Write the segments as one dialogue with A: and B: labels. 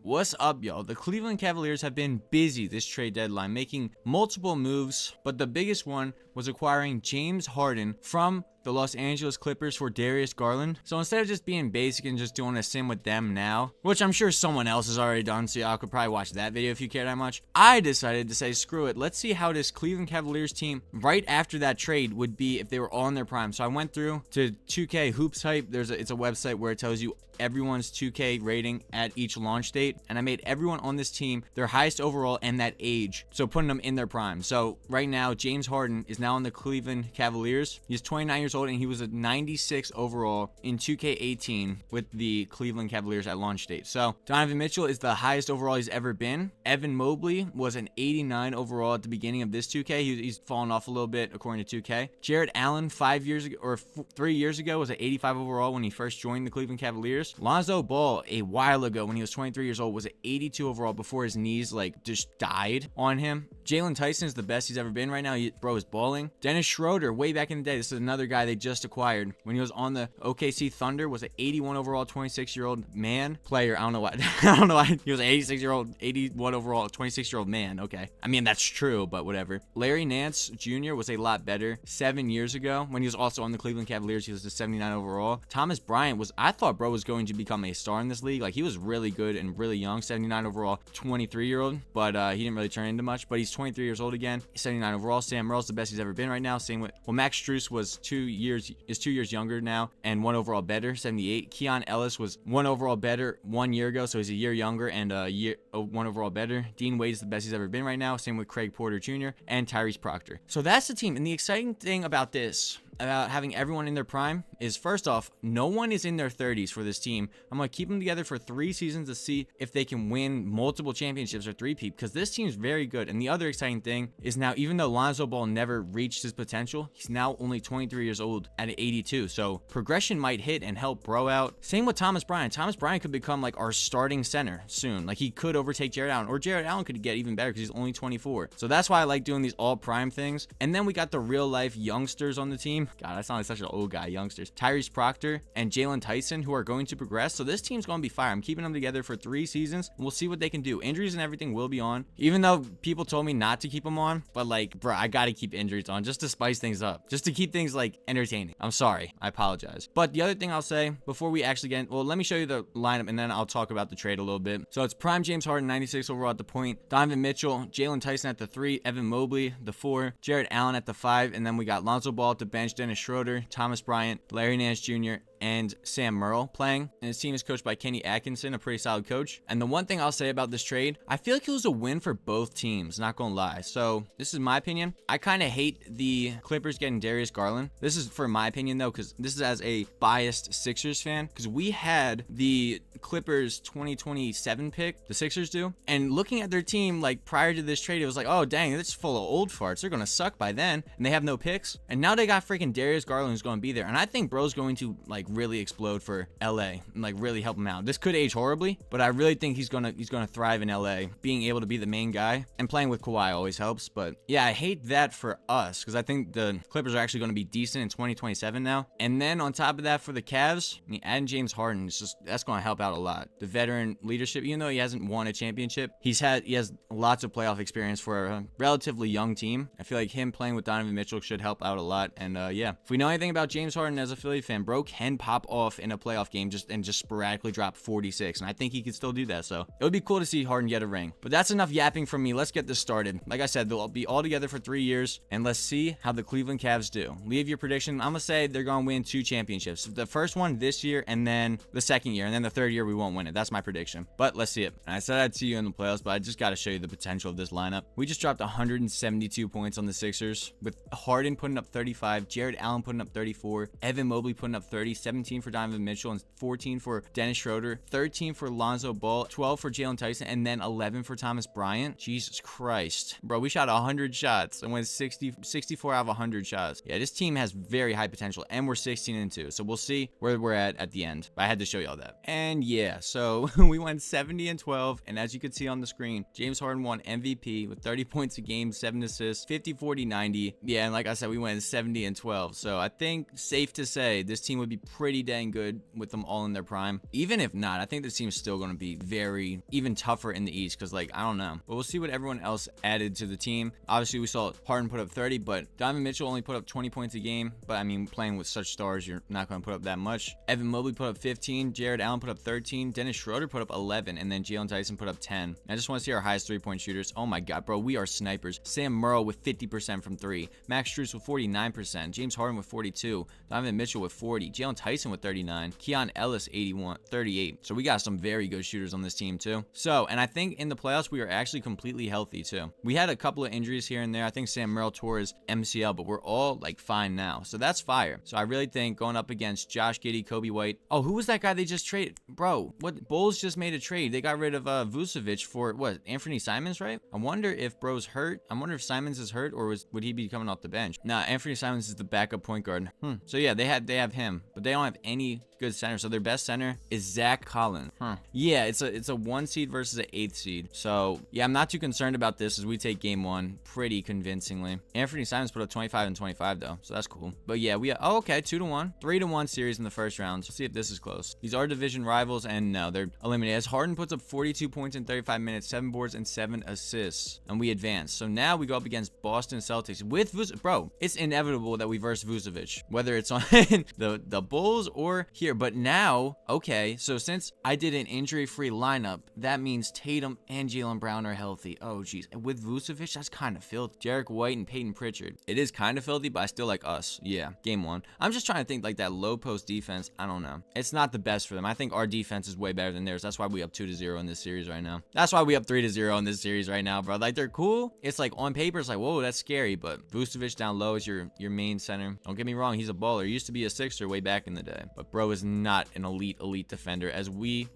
A: What's up, y'all? The Cleveland Cavaliers have been busy this trade deadline, making multiple moves, but the biggest one was acquiring James Harden from the Los Angeles Clippers for Darius Garland. So instead of just being basic and just doing a sim with them now, which I'm sure someone else has already done, so y'all could probably watch that video if you care that much, I decided to say, screw it. Let's see how this Cleveland Cavaliers team right after that trade would be if they were all in their prime. So I went through to 2K Hoops Hype. It's a website where it tells you everyone's 2K rating at each launch date, and I made everyone on this team their highest overall and that age, so putting them in their prime. So right now, James Harden is now on the Cleveland Cavaliers. He's 29 years old, and he was a 96 overall in 2K18 with the Cleveland Cavaliers at launch date. So Donovan Mitchell is the highest overall he's ever been. Evan Mobley was an 89 overall at the beginning of this 2K. He's fallen off a little bit according to 2K. Jarrett Allen 5 years ago, or 3 years ago, was an 85 overall when he first joined the Cleveland Cavaliers. Lonzo Ball, a while ago when he was 23 years old, was an 82 overall before his knees just died on him. Jalen Tyson is the best he's ever been right now. Bro is balling. Dennis Schroeder, way back in the day, this is another guy they just acquired when he was on the OKC Thunder, was an 81 overall 26-year-old man player. I don't know why he was an 86-year-old 81 overall 26-year-old man. Okay, I mean that's true, but whatever. Larry Nance Jr. was a lot better 7 years ago when he was also on the Cleveland Cavaliers. He was a 79 overall. Thomas Bryant was, I thought bro was going to become a star in this league. Like, he was really good and really young, 79 overall 23-year-old, but he didn't really turn into much. But he's 23 years old again, 79 overall. Sam Merrill's the best he's ever been right now. Same with, well, Max Strus was 2 years younger now and 1 overall better, 78. Keon Ellis was 1 overall better 1 year ago, so he's a year younger and 1 overall better. Dean Wade is the best he's ever been right now. Same with Craig Porter Jr. and Tyrese Proctor. So that's the team. And the exciting thing about this, about having everyone in their prime, is first off, no one is in their 30s for this team. I'm going to keep them together for 3 seasons to see if they can win multiple championships or threepeat, because this team is very good. And the other exciting thing is now, even though Lonzo Ball never reached his potential, he's now only 23 years old at 82. So progression might hit and help bro out. Same with Thomas Bryant. Thomas Bryant could become like our starting center soon. Like, he could overtake Jarrett Allen, or Jarrett Allen could get even better because he's only 24. So that's why I like doing these all prime things. And then we got the real life youngsters on the team. God, I sound like such an old guy. Youngsters. Tyrese Proctor and Jalen Tyson, who are going to progress. So this team's going to be fire. I'm keeping them together for 3 seasons, and we'll see what they can do. Injuries and everything will be on, even though people told me not to keep them on. But like, bro, I got to keep injuries on just to spice things up, just to keep things like entertaining. I'm sorry. I apologize. But the other thing I'll say before we actually get in, well, let me show you the lineup and then I'll talk about the trade a little bit. So it's prime James Harden, 96 overall at the point, Donovan Mitchell, Jalen Tyson at the 3, Evan Mobley the 4, Jarrett Allen at the 5, and then we got Lonzo Ball at the bench, Dennis Schroeder, Thomas Bryant, Larry Nance Jr., and Sam Merrill playing. And his team is coached by Kenny Atkinson, a pretty solid coach. And the one thing I'll say about this trade, I feel like it was a win for both teams, not gonna lie. So this is my opinion. I kind of hate the Clippers getting Darius Garland. This is for my opinion though, because this is as a biased Sixers fan, because we had the Clippers 2027 pick, the Sixers do, and looking at their team like prior to this trade, it was like, oh dang, it's full of old farts, they're gonna suck by then, and they have no picks. And now they got freaking Darius Garland who's going to be there, and I think bro's going to like really explode for LA and like really help him out. This could age horribly, but I really think he's gonna thrive in LA. Being able to be the main guy and playing with Kawhi always helps. But yeah, I hate that for us, because I think the Clippers are actually going to be decent in 2027 now. And then on top of that, for the Cavs, I mean, adding James Harden is that's going to help out a lot. The veteran leadership, even though he hasn't won a championship, he has lots of playoff experience for a relatively young team. I feel like him playing with Donovan Mitchell should help out a lot. And yeah, if we know anything about James Harden as a Philly fan, bro can pop off in a playoff game just sporadically drop 46, and I think he could still do that. So it would be cool to see Harden get a ring. But that's enough yapping from me. Let's get this started. Like I said, they'll be all together for 3 years, and let's see how the Cleveland Cavs do. Leave your prediction. I'm gonna say they're gonna win 2 championships. The first one this year, and then the second year, and then the third year we won't win it. That's my prediction. But let's see it. And I said I'd see you in the playoffs, but I just got to show you the potential of this lineup. We just dropped 172 points on the Sixers, with Harden putting up 35, Jarrett Allen putting up 34, Evan Mobley putting up 30, 17 for Donovan Mitchell, and 14 for Dennis Schroeder, 13 for Lonzo Ball, 12 for Jalen Tyson, and then 11 for Thomas Bryant. Jesus Christ. Bro, we shot 100 shots and went 64 out of 100 shots. Yeah, this team has very high potential, and we're 16-2. So we'll see where we're at the end. But I had to show y'all that. And yeah, so we went 70-12, and as you can see on the screen, James Harden won MVP with 30 points a game, 7 assists, 50, 40, 90. Yeah, and like I said, we went 70-12. So I think safe to say this team would be pretty dang good with them all in their prime. Even if not, I think this team's still going to be very even tougher in the East because, like, I don't know. But we'll see what everyone else added to the team. Obviously, we saw Harden put up 30, but Donovan Mitchell only put up 20 points a game. But, I mean, playing with such stars, you're not going to put up that much. Evan Mobley put up 15. Jared Allen put up 13. Dennis Schroeder put up 11. And then Jalen Tyson put up 10. I just want to see our highest three-point shooters. Oh, my God, bro. We are snipers. Sam Merle with 50% from three. Max Strus with 49%. James Harden with 42. Donovan Mitchell with 40. Jalen Tyson with 39. Keon Ellis 38. So we got some very good shooters on this team too. So, and I think in the playoffs we are actually completely healthy too. We had a couple of injuries here and there. I think Sam Merrill tore his MCL, but we're all like fine now. So that's fire. So I really think going up against Josh Giddey, Kobe White. Oh, who was that guy they just traded? Bro, what Bulls just made a trade. They got rid of Vucevic for what? Anthony Simons, right? I wonder if bro's hurt. I wonder if Simons is hurt or would he be coming off the bench? Nah, Anthony Simons is the backup point guard. So yeah, they have him, but they don't have any good center. So their best center is Zach Collins. Yeah, it's a 1 seed versus an 8th seed. So yeah, I'm not too concerned about this as we take game 1 pretty convincingly. Anthony Simons put up 25 and 25 though, so that's cool. But yeah, we okay, 2-1, 3-1 series in the first round. Let's see if this is close. These are division rivals, and no, they're eliminated. As Harden puts up 42 points in 35 minutes, 7 boards and 7 assists, and we advance. So now we go up against Boston Celtics with Vucevic. Bro, it's inevitable that we verse Vucevic, whether it's on the Bulls or here. But now, okay, so since I did an injury-free lineup, that means Tatum and Jaylen Brown are healthy. Oh, geez. With Vucevic, that's kind of filthy. Jarek White and Peyton Pritchard. It is kind of filthy, but I still like us. Yeah, game 1. I'm just trying to think like that low post defense. I don't know. It's not the best for them. I think our defense is way better than theirs. That's why we up 2-0 in this series right now. That's why we up 3-0 in this series right now, bro. Like, they're cool. It's like on paper, it's like, whoa, that's scary. But Vucevic down low is your main center. Don't get me wrong. He's a baller. He used to be a Sixer way back in the day. But bro is not an elite defender as we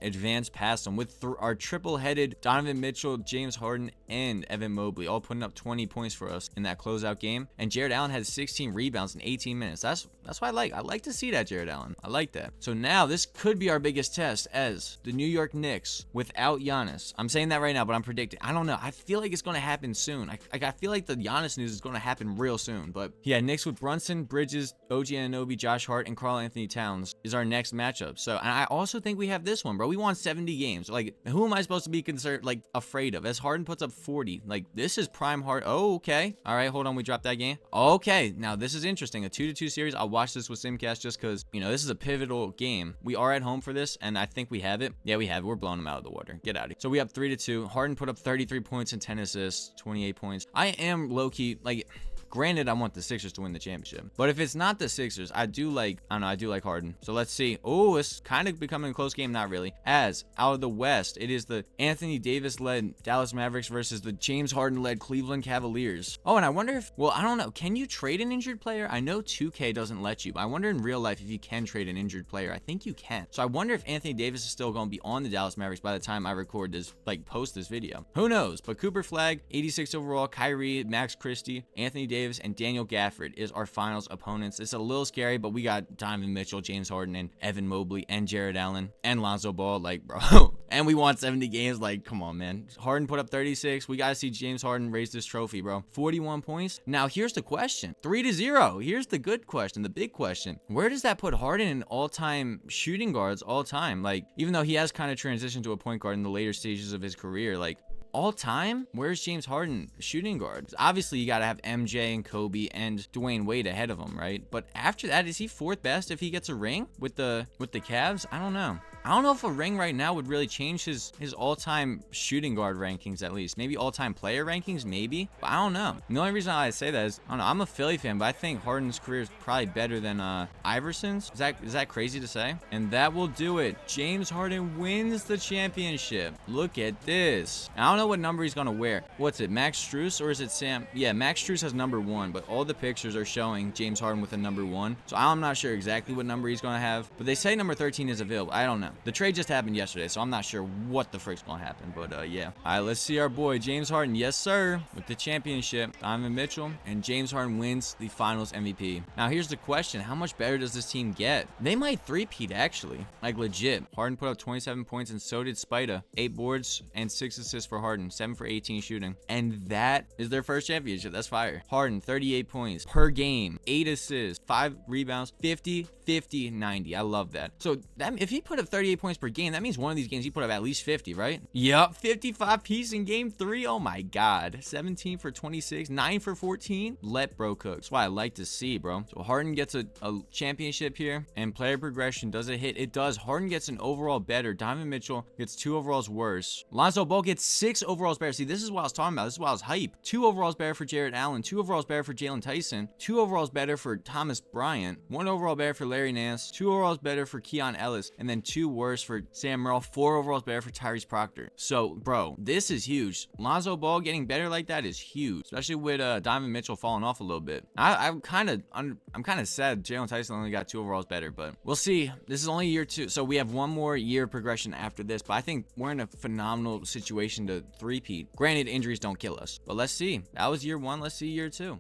A: advance past him with our triple-headed Donovan Mitchell, James Harden, and Evan Mobley all putting up 20 points for us in that closeout game. And Jared Allen had 16 rebounds in 18 minutes. That's what I like. I like to see that, Jared Allen. I like that. So now this could be our biggest test as the New York Knicks without Giannis. I'm saying that right now, but I'm predicting. I don't know. I feel like it's going to happen soon. I feel like the Giannis news is going to happen real soon. But yeah, Knicks with Brunson, Bridges, OG Anunoby, Josh Hart, and Karl Anthony Towns is our next matchup. So, and I also think we have this one, bro. We won 70 games. Like, who am I supposed to be concerned, like, afraid of? As Harden puts up 40. Like, this is prime Harden. Oh, okay. All right, hold on. We dropped that game. Okay, now this is interesting. A 2-2 series. I'll watch this with Simcast just because, you know, this is a pivotal game. We are at home for this, and I think we have it. Yeah, we have it. We're blowing them out of the water. Get out of here. So we have 3-2. Harden put up 33 points and 10 assists, 28 points. I am low-key, like... Granted, I want the Sixers to win the championship. But if it's not the Sixers, I do like Harden. So let's see. Oh, it's kind of becoming a close game. Not really. As out of the West, it is the Anthony Davis-led Dallas Mavericks versus the James Harden-led Cleveland Cavaliers. Oh, and I wonder if, well, I don't know. Can you trade an injured player? I know 2K doesn't let you, but I wonder in real life if you can trade an injured player. I think you can. So I wonder if Anthony Davis is still going to be on the Dallas Mavericks by the time I record this, like, post this video. Who knows? But Cooper Flagg, 86 overall, Kyrie, Max Christie, Anthony Davis, and Daniel Gafford is our finals opponents. It's a little scary, but we got Donovan Mitchell, James Harden, and Evan Mobley, and Jared Allen, and Lonzo Ball. Like, bro. And we won 70 games. Like, come on, man. Harden put up 36. We got to see James Harden raise this trophy, bro. 41 points. Now, here's the question. 3-0. Here's the good question, the big question. Where does that put Harden in all-time shooting guards all time? Like, even though he has kind of transitioned to a point guard in the later stages of his career, like, all time, where's James Harden shooting guard? Obviously, you got to have MJ and Kobe and Dwayne Wade ahead of him, right? But after that, is he 4th best if he gets a ring with the Cavs? I don't know. I don't know if a ring right now would really change his all-time shooting guard rankings, at least. Maybe all-time player rankings, maybe. But I don't know. The only reason I say that is, I don't know, I'm a Philly fan, but I think Harden's career is probably better than Iverson's. Is that crazy to say? And that will do it. James Harden wins the championship. Look at this. I don't know what number he's going to wear. What's it, Max Strus or is it Sam? Yeah, Max Strus has number 1, but all the pictures are showing James Harden with a number 1. So I'm not sure exactly what number he's going to have, but they say number 13 is available. I don't know. The trade just happened yesterday, so I'm not sure what the frick's gonna happen, but yeah. All right, let's see our boy James Harden. Yes, sir, with the championship. Donovan Mitchell, and James Harden wins the finals MVP. Now, here's the question. How much better does this team get? They might threepeat, actually. Like, legit. Harden put up 27 points, and so did Spida. 8 boards and 6 assists for Harden. Harden, 7 for 18 shooting. And that is their first championship. That's fire. Harden, 38 points per game, 8 assists, 5 rebounds, 50, 50, 90. I love that. So that, if he put up 38 points per game, that means one of these games he put up at least 50, right? Yup, 55 piece in game 3. Oh my God. 17 for 26, 9 for 14. Let bro cook. That's why I like to see, bro. So Harden gets a championship here, and player progression, does it hit? It does. Harden gets an overall better. Donovan Mitchell gets 2 overalls worse. Lonzo Ball gets 6 overalls better. See, this is what I was talking about. This is why I was hype. 2 overalls better for Jared Allen, 2 overalls better for Jalen Tyson, 2 overalls better for Thomas Bryant, 1 overall better for Larry Nance, 2 overalls better for Keon Ellis, and then 2 worse for Sam Merrill, 4 overalls better for Tyrese Proctor. So, bro, this is huge. Lonzo Ball getting better like that is huge, especially with Donovan Mitchell falling off a little bit. I'm kind of sad Jalen Tyson only got 2 overalls better, but we'll see. This is only year 2, so we have 1 more year of progression after this, but I think we're in a phenomenal situation to three-peat. Granted, injuries don't kill us, but let's see. That was year 1. Let's see year 2.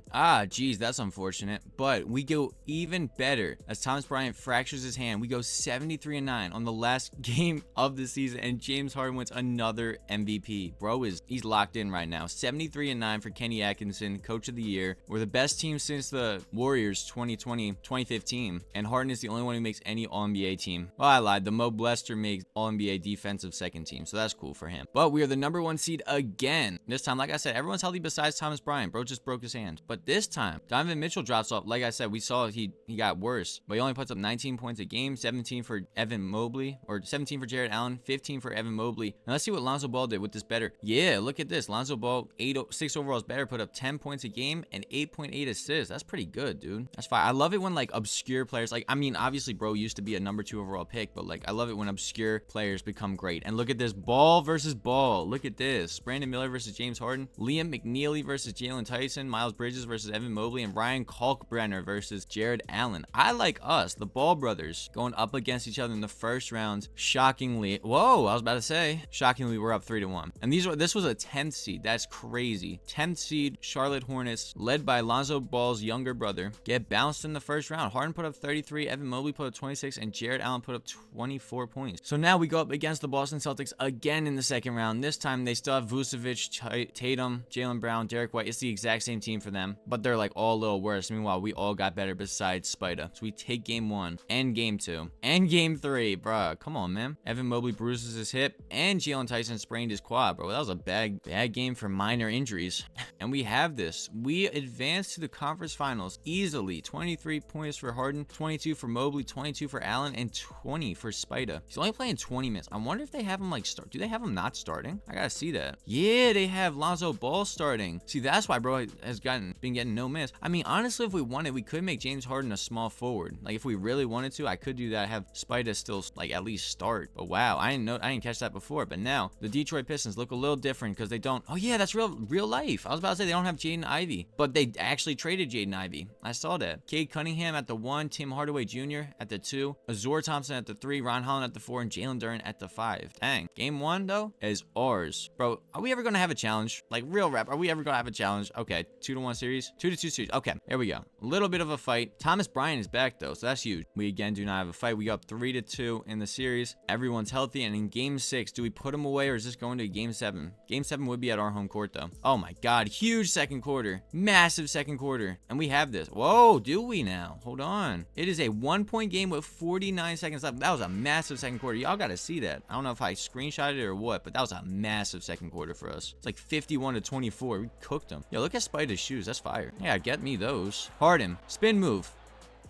A: Geez, that's unfortunate, but we go even better as Thomas Bryant fractures his hand. We go 73-9 on the last game of the season, and James Harden wins another MVP. Bro, he's locked in right now. 73-9 for Kenny Atkinson, coach of the year. We're the best team since the Warriors 2015, and Harden is the only one who makes any All-NBA team. Well, I lied. The Mo Blester makes All-NBA defensive second team, so that's cool for him. But we are the number 1 seed again. This time, like I said, everyone's healthy besides Thomas Bryant. Bro just broke his hand. But this time, Donovan Mitchell drops off. Like I said, we saw he got worse, but he only puts up 19 points a game, 17 for Evan Mobley, or 17 for Jared Allen, 15 for Evan Mobley. Now let's see what Lonzo Ball did with this better. Yeah, look at this. Lonzo Ball, 6 overalls better, put up 10 points a game and 8.8 assists. That's pretty good, dude. That's fine. I love it when like obscure players, like, I mean, obviously bro used to be a number 2 overall pick, but like I love it when obscure players become great. And look at this, ball versus ball. Look at this. Brandon Miller versus James Harden, Liam McNeely versus Jalen Tyson, Miles Bridges versus Evan Mobley, and Ryan Kalkbrenner versus Jared Allen. I like us, the Ball brothers, going up against each other in the first round. Shockingly, whoa, I was about to say, shockingly, we're up 3-1. And this was a 10th seed. That's crazy. 10th seed Charlotte Hornets, led by Lonzo Ball's younger brother, get bounced in the first round. Harden put up 33, Evan Mobley put up 26, and Jared Allen put up 24 points. So now we go up against the Boston Celtics again in the second round. This time they still have Vucevic, Tatum, Jaylen Brown, Derek White. It's the exact same team for them, but they're like all a little worse. Meanwhile, we all got better besides Spida. So we take game 1 and game 2 and game 3, bruh. Come on, man. Evan Mobley bruises his hip, and Jalen Tyson sprained his quad, bro. That was a bad game for minor injuries. And we have this. We advance to the conference finals easily. 23 points for Harden, 22 for Mobley, 22 for Allen, and 20 for Spida. He's only playing 20 minutes. I wonder if they have him like start. Do they have him not starting? I gotta see that. Yeah, they have Lonzo Ball starting. See, that's why bro has been getting no minutes. I mean, honestly, if we wanted, we could make James Harden a small forward. Like if we really wanted to, I could do that. Have Spida still like at least start. But wow, I didn't catch that before. But now the Detroit Pistons look a little different because they don't. Oh yeah, that's real life. I was about to say they don't have Jaden Ivey, but they actually traded Jaden Ivey. I saw that. Cade Cunningham at the 1, Tim Hardaway Jr. at the 2, Azor Thompson at the 3, Ron Holland at the 4, and Jalen Duren at the 5. Dang. Game 1 though is ours, bro. Are we ever gonna have a challenge? Like real rap? Are we ever gonna have a challenge? Okay, 2-1 series, 2-2 series. Okay, there we go. A little bit of a fight. Thomas Bryant is back though, so that's huge. We again do not have a fight. We go up 3-2 in the series. Everyone's healthy, and in game 6, do we put him away or is this going to game 7? Game 7 would be at our home court though. Oh my God, huge second quarter, massive second quarter, and we have this. Whoa, do we now? Hold on. It is a 1-point game with 49 seconds left. That was a massive second quarter. Y'all gotta see that. I don't know if I screenshotted it or what, but that was a massive second quarter for us. It's like 51-24. We cooked them. Yo, look at Spider's shoes. That's fire. Yeah, get me those. Harden, spin move,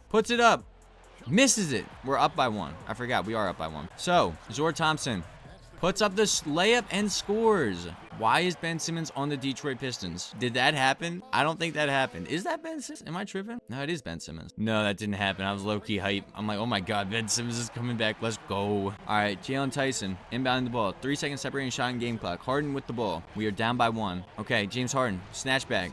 A: puts it up, misses it. We're up by 1. I forgot we are up by 1. So Zor Thompson puts up this layup and scores. Why is Ben Simmons on the Detroit Pistons? Did that happen? I don't think that happened. Is that Ben Simmons? Am I tripping? No, it is Ben Simmons. No, that didn't happen. I was low-key hype. I'm like, oh my God, Ben Simmons is coming back. Let's go. All right, Jalen Tyson inbounding the ball. 3 seconds separating shot and game clock. Harden with the ball. We are down by 1. Okay, James Harden, snatch back.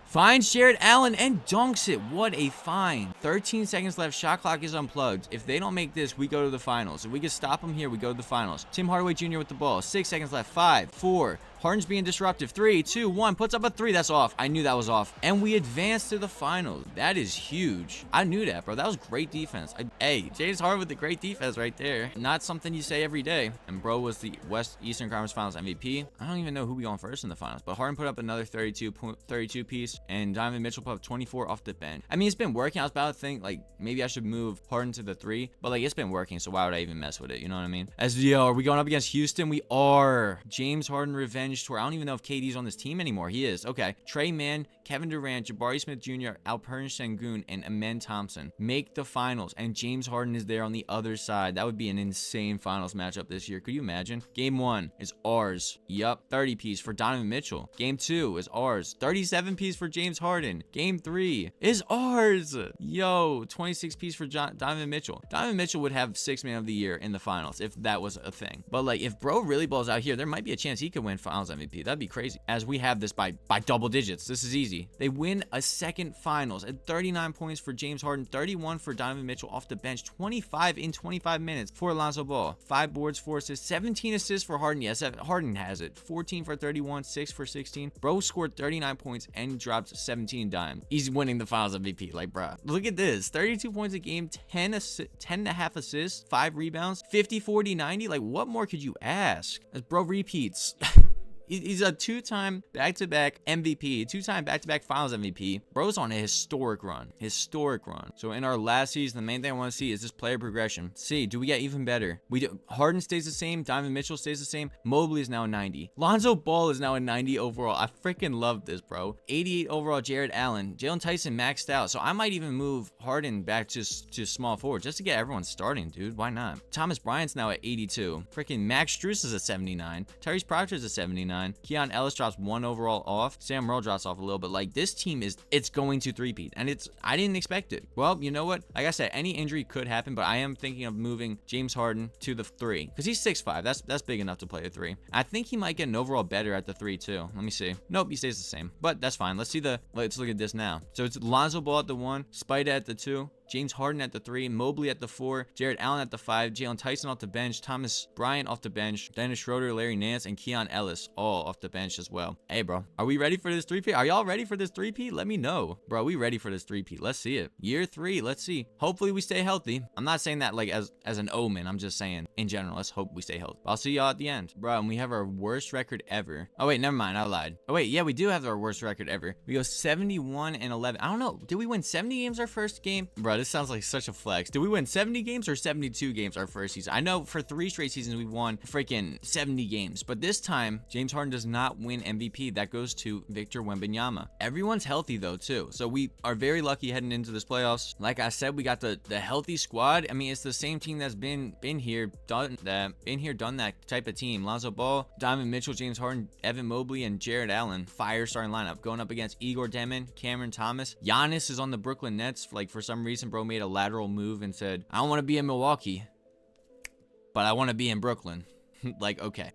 A: Finds Jared Allen and dunks it. What a find. 13 seconds left. Shot clock is unplugged. If they don't make this, we go to the finals. If we can stop them here, we go to the finals. Tim Hardaway Jr. with the ball. 6 seconds left. 5, 4. Harden's being disruptive. 3, 2, 1. Puts up a 3. That's off. I knew that was off. And we advanced to the finals. That is huge. I knew that, bro. That was great defense. Hey, James Harden with the great defense right there. Not something you say every day. And bro was the Eastern Conference Finals MVP. I don't even know who we going first in the finals, but Harden put up another 32 piece, and Donovan Mitchell put up 24 off the bench. I mean, it's been working. I was about to think like maybe I should move Harden to the 3, but like it's been working, so why would I even mess with it? You know what I mean? Are we going up against Houston? We are. James Harden revenge tour. I don't even know if KD's on this team anymore. He is. Okay. Trey Mann, Kevin Durant, Jabari Smith Jr., Alperen Sengun, and Amen Thompson make the finals, and James Harden is there on the other side. That would be an insane finals matchup this year. Could you imagine? Game 1 is ours. Yup. 30 piece for Donovan Mitchell. Game 2 is ours. 37 piece for James Harden. Game 3 is ours. Yo, 26 piece for Donovan Mitchell. Donovan Mitchell would have 6th man of the year in the finals if that was a thing. But like if bro really balls out here, there might be a chance he could win finals MVP. That'd be crazy. As we have this by double digits. This is easy. They win a second finals at 39 points for James Harden, 31 for Donovan Mitchell off the bench, 25 in 25 minutes for Alonzo Ball. 5 boards, 4 assists, 17 assists for Harden. Yes, Harden has it. 14 for 31, 6 for 16. Bro scored 39 points and dropped 17 dimes. He's winning the finals MVP. Like, bruh, look at this. 32 points a game, 10 and a half assists, 5 rebounds, 50, 40, 90. Like, what more could you ask? As bro repeats. He's a 2-time back-to-back MVP, 2-time back-to-back finals MVP. Bro's on a historic run. So in our last season, the main thing I want to see is this player progression. See, do we get even better? We do. Harden stays the same. Donovan Mitchell stays the same. Mobley is now a 90. Lonzo Ball is now a 90 overall. I freaking love this, bro. 88 overall, Jared Allen. Jalen Tyson maxed out. So I might even move Harden back to small forward just to get everyone starting, dude. Why not? Thomas Bryant's now at 82. Freaking Max Strus is a 79. Tyrese Proctor's a 79. Keon Ellis drops 1 overall off. Sam Merle drops off a little bit. Like, this team it's going to threepeat, and I didn't expect it. Well, you know what? Like I said, any injury could happen, but I am thinking of moving James Harden to the 3 because he's 6'5". That's big enough to play a 3. I think he might get an overall better at the 3 too. Let me see. Nope, he stays the same, but that's fine. Let's look at this now. So it's Lonzo Ball at the 1, Spida at the 2, James Harden at the 3, Mobley at the 4, Jared Allen at the 5, Jalen Tyson off the bench, Thomas Bryant off the bench, Dennis Schroeder, Larry Nance, and Keon Ellis all off the bench as well. Hey, bro, are we ready for this 3P? Are y'all ready for this 3P? Let me know. Bro, we ready for this 3P. Let's see it. Year 3, let's see. Hopefully we stay healthy. I'm not saying that like as an omen. I'm just saying in general, let's hope we stay healthy. I'll see y'all at the end. Bro, and we have our worst record ever. Oh, wait, never mind. I lied. Oh, wait, yeah, we do have our worst record ever. We go 71-11. I don't know. Did we win 70 games our first game? Bro, this sounds like such a flex. Did we win 70 games or 72 games our first season? I know for 3 straight seasons we've won freaking 70 games, but this time James Harden does not win MVP. That goes to Victor Wembanyama. Everyone's healthy though too, so we are very lucky heading into this playoffs. Like I said, we got the healthy squad. I mean, it's the same team that's been here, done that type of team. Lonzo Ball, Donovan Mitchell, James Harden, Evan Mobley, and Jared Allen. Fire starting lineup going up against Igor Demon, Cameron Thomas. Giannis is on the Brooklyn Nets. Like, for some reason, bro made a lateral move and said, I don't want to be in Milwaukee, but I want to be in Brooklyn. Like, okay.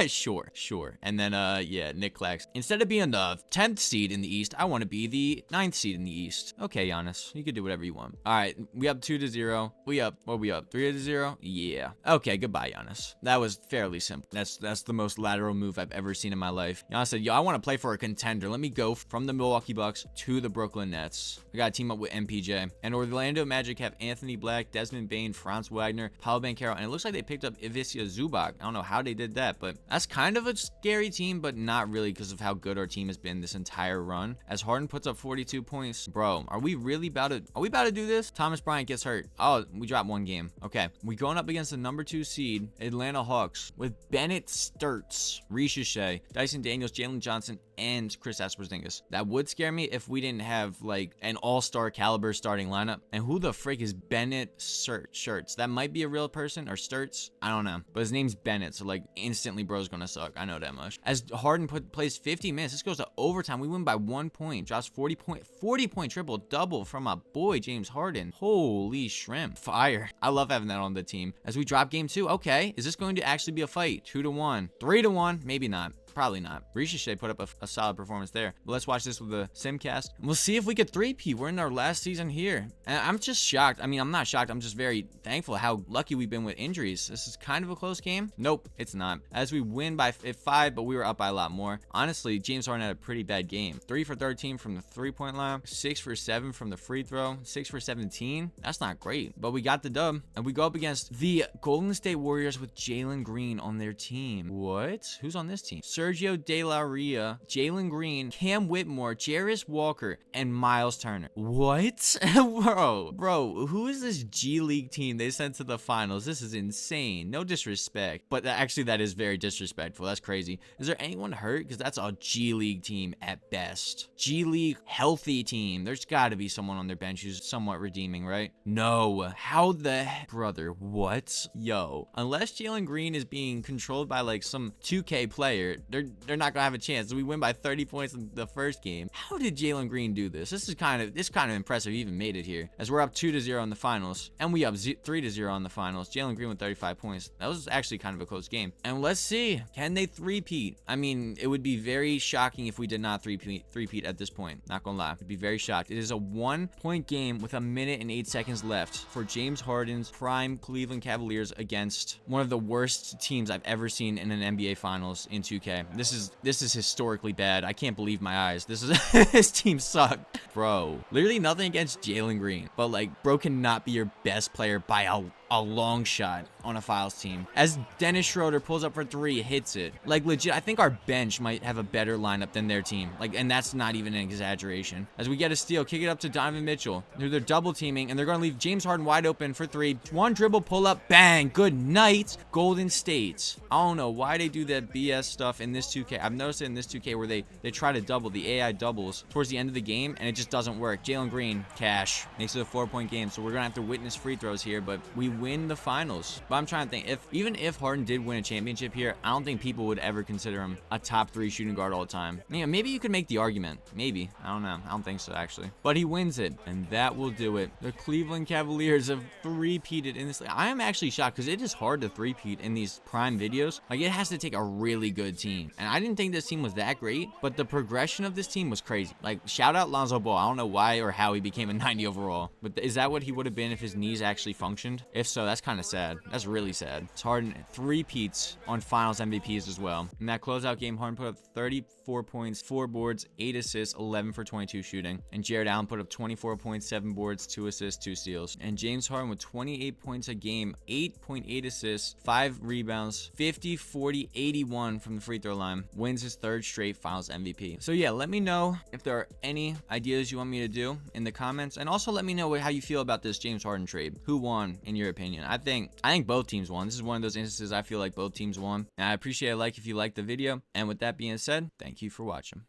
A: sure. And then, yeah, Nick Clax. Instead of being the 10th seed in the East, I want to be the 9th seed in the East. Okay, Giannis, you can do whatever you want. All right, we up 2-0. We up 3-0? Yeah. Okay, goodbye, Giannis. That was fairly simple. That's the most lateral move I've ever seen in my life. Giannis said, yo, I want to play for a contender. Let me go from the Milwaukee Bucks to the Brooklyn Nets. I got to team up with MPJ. And Orlando Magic have Anthony Black, Desmond Bane, Franz Wagner, Paolo Banchero, and it looks like they picked up Ivica Zubac. I don't know how they did that, but that's kind of a scary team, but not really because of how good our team has been this entire run. As Harden puts up 42 points, bro, are we about to do this? Thomas Bryant gets hurt. Oh, we dropped 1 game. Okay, we going up against the number 2 seed Atlanta Hawks with Bennett Sturts, Ricochet, Dyson Daniels, Jalen Johnson, and Chris Porzingis. That would scare me if we didn't have like an all-star caliber starting lineup. And who the frick is Bennett Sturts? That might be a real person, or Sturts, I don't know, but his name's Bennett, so like instantly bro's gonna suck. I know that much. As Harden plays 50 minutes, this goes to overtime. We win by 1 point. Drops 40 point triple double from my boy James Harden. Holy shrimp. Fire. I love having that on the team. As we drop game 2, okay, is this going to actually be a fight? 2-1, 3-1, maybe not. Probably not. Ricochet put up a solid performance there. But let's watch this with the Simcast. We'll see if we could three-peat. We're in our last season here. And I'm just shocked. I mean, I'm not shocked. I'm just very thankful how lucky we've been with injuries. This is kind of a close game. Nope, it's not. As we win by 5, but we were up by a lot more. Honestly, James Harden had a pretty bad game. 3 for 13 from the three-point line. 6 for 7 from the free throw. 6 for 17. That's not great. But we got the dub. And we go up against the Golden State Warriors with Jalen Green on their team. What? Who's on this team? Sergio De La Ria, Jalen Green, Cam Whitmore, Jarris Walker, and Miles Turner. What? Bro, who is this G League team they sent to the finals? This is insane. No disrespect. But actually, that is very disrespectful. That's crazy. Is there anyone hurt? Because that's a G League team at best. G League healthy team. There's got to be someone on their bench who's somewhat redeeming, right? No. How the heck? Brother, what? Yo. Unless Jalen Green is being controlled by like some 2K player, they're not gonna have a chance. We win by 30 points in the first game. How did Jalen Green do this? This is kind of impressive. He even made it here, as we're up 2-0 in the finals, and we up 3-0 in the finals. Jalen Green with 35 points. That was actually kind of a close game. And let's see, can they three-peat? I mean, it would be very shocking if we did not three-peat at this point. Not gonna lie, I'd be very shocked. It is a 1-point game with 1 minute and 8 seconds left for James Harden's prime Cleveland Cavaliers against one of the worst teams I've ever seen in an NBA Finals in 2K. This is historically bad. I can't believe my eyes. This team sucked. Bro, literally nothing against Jalen Green, but like, bro cannot be your best player by a long shot on a Files team. As Dennis Schroeder pulls up for 3, hits it. Like, legit, I think our bench might have a better lineup than their team. Like, and that's not even an exaggeration. As we get a steal, kick it up to Donovan Mitchell. They're double teaming, and they're going to leave James Harden wide open for 3. 1 dribble, pull up, bang. Good night, Golden State. I don't know why they do that BS stuff in this 2K. I've noticed it in this 2K where they try to double, the AI doubles towards the end of the game, and it just doesn't work. Jalen Green, cash. Makes it a 4-point game, so we're going to have to witness free throws here, but we win the finals. But I'm trying to think, even if Harden did win a championship here, I don't think people would ever consider him a top 3 shooting guard all the time. Yeah, maybe you could make the argument. Maybe. I don't know. I don't think so, actually. But he wins it, and that will do it. The Cleveland Cavaliers have three-peated in this. I am actually shocked because it is hard to three-peat in these prime videos. Like, it has to take a really good team. And I didn't think this team was that great, but the progression of this team was crazy. Like, shout out Lonzo Ball. I don't know why or how he became a 90 overall, but is that what he would have been if his knees actually functioned? If so, that's kind of sad. That's really sad. It's Harden three-peats on finals MVPs as well. In that closeout game, Harden put up 34 points, 4 boards, 8 assists, 11 for 22 shooting. And Jared Allen put up 24 points, 7 boards, 2 assists, 2 steals. And James Harden with 28 points a game, 8.8 assists, 5 rebounds, 50, 40, 81 from the free throw line. Wins his 3rd straight finals MVP. So yeah, let me know if there are any ideas you want me to do in the comments. And also let me know how you feel about this James Harden trade. Who won in your opinion? I think both teams won. This is one of those instances I feel like both teams won. And I appreciate a like if you liked the video. And with that being said, thank you for watching.